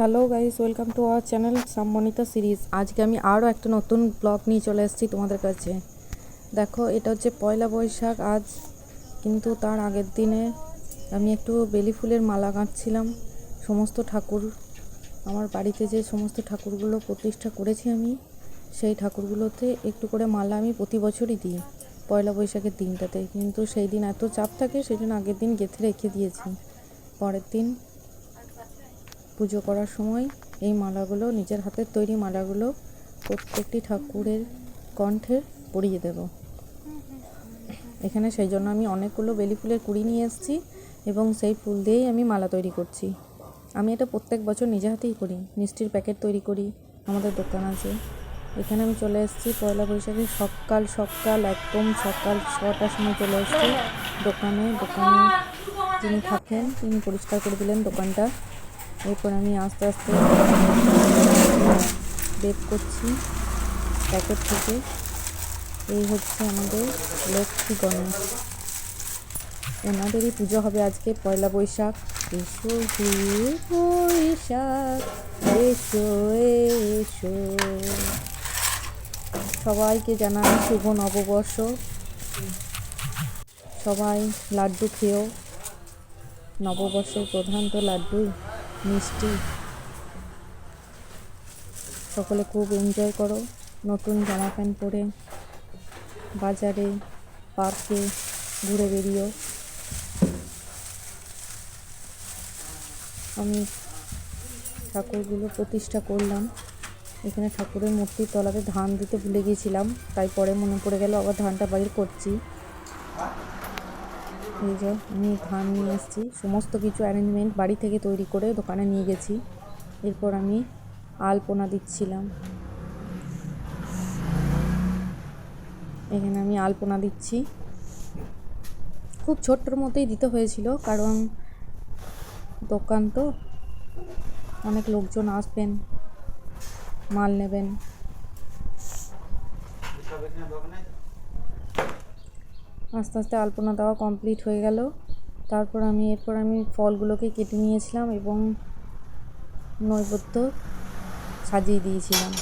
Hello guys, welcome to our channel সম্মানিতা series. আজকে আমি আরও একটা নতুন ব্লগ নিয়ে চলে এসেছি তোমাদের কাছে। দেখো, এটা হচ্ছে পয়লা বৈশাখ আজ, কিন্তু তার আগের দিনে আমি একটু বেলি ফুলের মালা গাঁথছিলাম। সমস্ত ঠাকুর, আমার বাড়িতে যে সমস্ত ঠাকুরগুলো প্রতিষ্ঠা করেছি আমি, সেই ঠাকুরগুলোতে একটু করে মালা আমি প্রতি বছরই দিই পয়লা বৈশাখের দিনটাতে। কিন্তু সেই দিন এত চাপ থাকে, সেই জন্য আগের দিন গেঁথে রেখে দিয়েছি। পরের দিন পুজো করার সময় এই মালাগুলো, নিজের হাতের তৈরি মালাগুলো প্রত্যেকটি ঠাকুরের কণ্ঠে পরিয়ে দেব। এখানে সেই জন্য আমি অনেকগুলো বেলি ফুলের কুড়ি নিয়ে এসেছি এবং সেই ফুল দিয়েই আমি মালা তৈরি করছি। আমি এটা প্রত্যেক বছর নিজে হাতেই করি। মিষ্টির প্যাকেট তৈরি করি, আমাদের দোকান আছে। এখানে আমি চলে এসেছি পয়লা বৈশাখে সকাল একদম সকাল 6টার সময় চলে এসেছি দোকানে যিনি থাকেন তিনি পরিষ্কার করে দিলেন দোকানটা। এরপর আমি আস্তে আস্তে বের করছি প্যাকেট থেকে। এই হচ্ছে আমাদের লক্ষ্মী গণেশ, ওনাদেরই পুজো হবে আজকে পয়লা বৈশাখ। এসো হে বৈশাখ এসো এসো, সবাইকে জানাই শুভ নববর্ষ। সবাই লাড্ডু খেয়েও, নববর্ষের প্রধান তো লাড্ডুই, মিষ্টি। সকলে খুব এনজয় করো, নতুন জামা প্যান্ট পরে বাজারে পার্কে ঘুরে বেরিও। আমি ঠাকুরগুলো প্রতিষ্ঠা করলাম। এখানে ঠাকুরের মূর্তির তলাতে ধান দিতে ভুলে গিয়েছিলাম, তাই পরে মনে পড়ে গেল আবার ধানটা বাইর করছি। এই যে আমি ধান নিয়ে এসেছি, সমস্ত কিছু অ্যারেঞ্জমেন্ট বাড়ি থেকে তৈরি করে দোকানে নিয়ে গেছি। এরপর আমি আলপনা দিচ্ছিলাম। এখানে আমি আলপনা দিচ্ছি, খুব ছোট্টর মতোই দিতে হয়েছিল, কারণ দোকান তো, অনেক লোকজন আসবেন, মাল নেবেন। আস্তে আস্তে আলপনা দেওয়া কমপ্লিট হয়ে গেল। এরপর আমি ফলগুলোকে কেটে নিয়েছিলাম এবং নৈবেদ্য সাজিয়ে দিয়েছিলাম।